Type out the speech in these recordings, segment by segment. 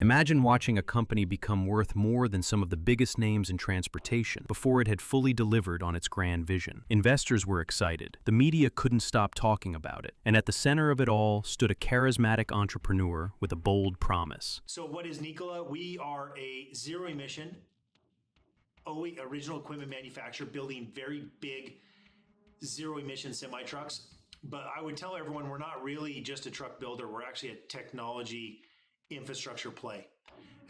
Imagine watching a company become worth more than some of the biggest names in transportation before it had fully delivered on its grand vision. Investors were excited. The media couldn't stop talking about it. And at the center of it all stood a charismatic entrepreneur with a bold promise. So what is Nikola? We are a zero-emission original equipment manufacturer building very big zero-emission semi-trucks. But I would tell everyone we're not really just a truck builder. We're actually a technology infrastructure play.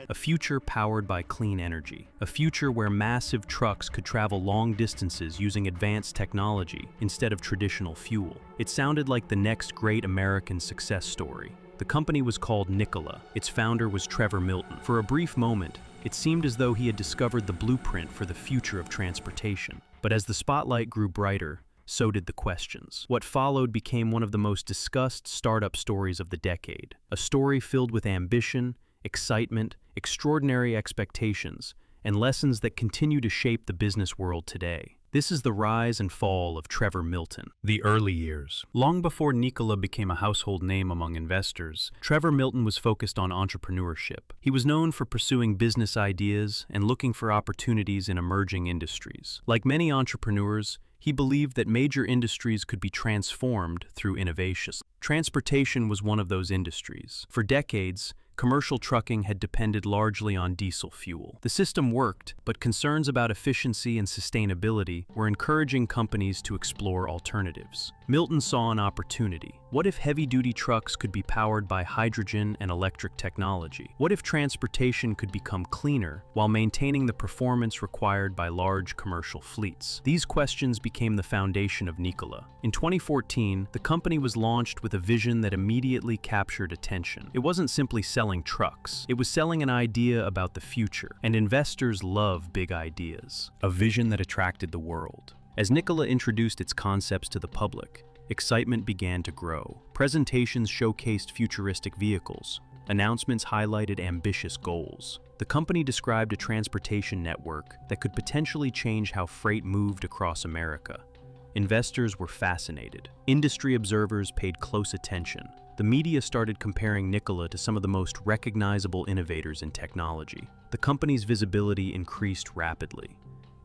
A future powered by clean energy. A future where massive trucks could travel long distances using advanced technology instead of traditional fuel. It sounded like the next great American success story. The company was called Nikola. Its founder was Trevor Milton. For a brief moment, it seemed as though he had discovered the blueprint for the future of transportation. But as the spotlight grew brighter, so did the questions. What followed became one of the most discussed startup stories of the decade. A story filled with ambition, excitement, extraordinary expectations, and lessons that continue to shape the business world today. This is the rise and fall of Trevor Milton. The early years. Long before Nikola became a household name among investors, Trevor Milton was focused on entrepreneurship. He was known for pursuing business ideas and looking for opportunities in emerging industries. Like many entrepreneurs, he believed that major industries could be transformed through innovation. Transportation was one of those industries. For decades, commercial trucking had depended largely on diesel fuel. The system worked, but concerns about efficiency and sustainability were encouraging companies to explore alternatives. Milton saw an opportunity. What if heavy-duty trucks could be powered by hydrogen and electric technology? What if transportation could become cleaner while maintaining the performance required by large commercial fleets? These questions became the foundation of Nikola. In 2014, the company was launched with a vision that immediately captured attention. It wasn't simply selling trucks. It was selling an idea about the future, and investors love big ideas. A vision that attracted the world. As Nikola introduced its concepts to the public, excitement began to grow. Presentations showcased futuristic vehicles. Announcements highlighted ambitious goals. The company described a transportation network that could potentially change how freight moved across America. Investors were fascinated. Industry observers paid close attention. The media started comparing Nikola to some of the most recognizable innovators in technology. The company's visibility increased rapidly.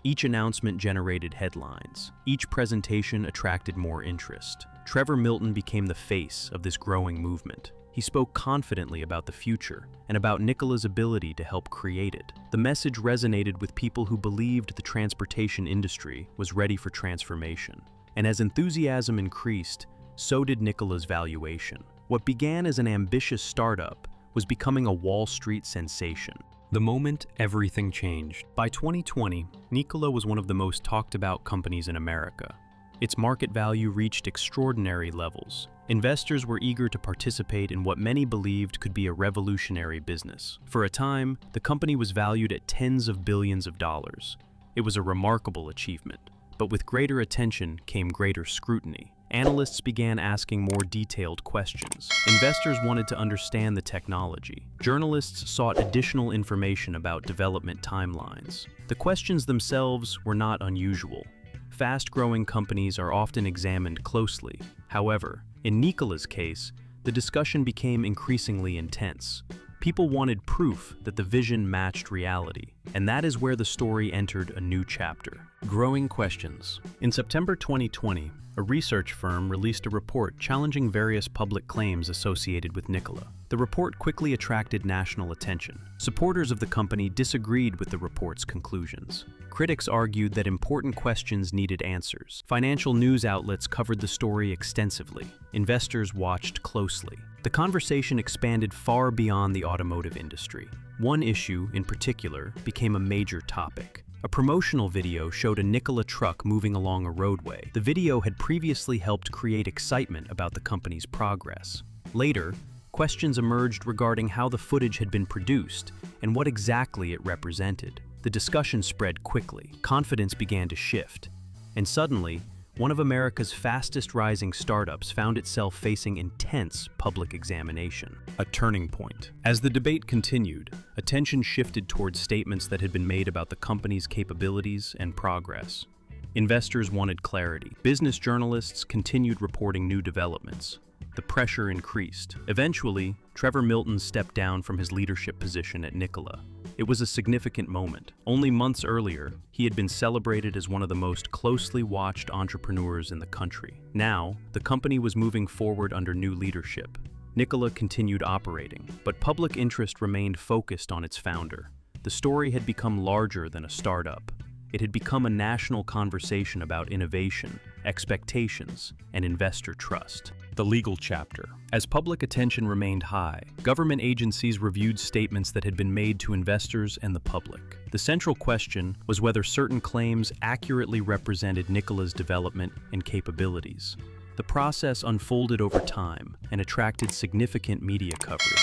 Each announcement generated headlines. Each presentation attracted more interest. Trevor Milton became the face of this growing movement. He spoke confidently about the future and about Nikola's ability to help create it. The message resonated with people who believed the transportation industry was ready for transformation. And as enthusiasm increased, so did Nikola's valuation. What began as an ambitious startup was becoming a Wall Street sensation. The moment everything changed. By 2020, Nikola was one of the most talked about companies in America. Its market value reached extraordinary levels. Investors were eager to participate in what many believed could be a revolutionary business. For a time, the company was valued at tens of billions of dollars. It was a remarkable achievement. But with greater attention came greater scrutiny. Analysts began asking more detailed questions. Investors wanted to understand the technology. Journalists sought additional information about development timelines. The questions themselves were not unusual. Fast-growing companies are often examined closely. However, in Nikola's case, the discussion became increasingly intense. People wanted proof that the vision matched reality, and that is where the story entered a new chapter. Growing questions. In September 2020, a research firm released a report challenging various public claims associated with Nikola. The report quickly attracted national attention. Supporters of the company disagreed with the report's conclusions. Critics argued that important questions needed answers. Financial news outlets covered the story extensively. Investors watched closely. The conversation expanded far beyond the automotive industry. One issue, in particular, became a major topic. A promotional video showed a Nikola truck moving along a roadway. The video had previously helped create excitement about the company's progress. Later, questions emerged regarding how the footage had been produced and what exactly it represented. The discussion spread quickly. Confidence began to shift. And suddenly, one of America's fastest-rising startups found itself facing intense public examination. A turning point. As the debate continued, attention shifted towards statements that had been made about the company's capabilities and progress. Investors wanted clarity. Business journalists continued reporting new developments. The pressure increased. Eventually, Trevor Milton stepped down from his leadership position at Nikola. It was a significant moment. Only months earlier, he had been celebrated as one of the most closely watched entrepreneurs in the country. Now, the company was moving forward under new leadership. Nikola continued operating, but public interest remained focused on its founder. The story had become larger than a startup. It had become a national conversation about innovation, expectations, and investor trust. The legal chapter. As public attention remained high, government agencies reviewed statements that had been made to investors and the public. The central question was whether certain claims accurately represented Nikola's development and capabilities. The process unfolded over time and attracted significant media coverage.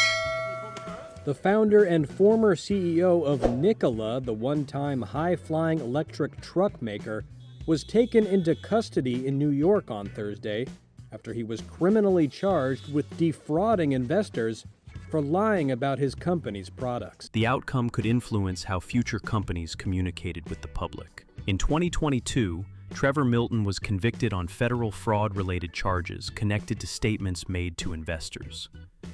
The founder and former CEO of Nikola, the one-time high-flying electric truck maker, was taken into custody in New York on Thursday after he was criminally charged with defrauding investors for lying about his company's products. The outcome could influence how future companies communicated with the public. In 2022, Trevor Milton was convicted on federal fraud-related charges connected to statements made to investors.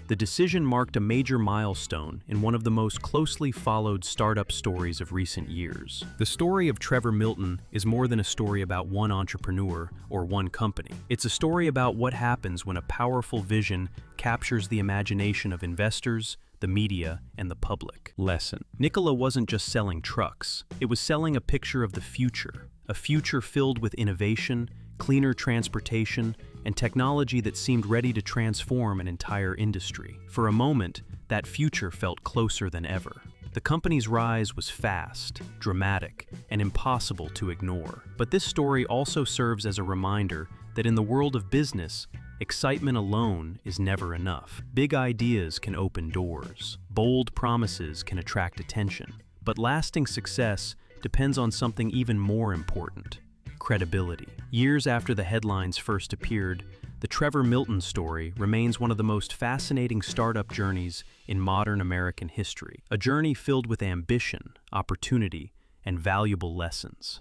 The decision marked a major milestone in one of the most closely followed startup stories of recent years. The story of Trevor Milton is more than a story about one entrepreneur or one company. It's a story about what happens when a powerful vision captures the imagination of investors, the media, and the public. Lesson. Nikola wasn't just selling trucks. It was selling a picture of the future, a future filled with innovation, cleaner transportation, and technology that seemed ready to transform an entire industry. For a moment, that future felt closer than ever. The company's rise was fast, dramatic, and impossible to ignore. But this story also serves as a reminder that in the world of business, excitement alone is never enough. Big ideas can open doors. Bold promises can attract attention. But lasting success depends on something even more important: credibility. Years after the headlines first appeared, the Trevor Milton story remains one of the most fascinating startup journeys in modern American history, a journey filled with ambition, opportunity, and valuable lessons.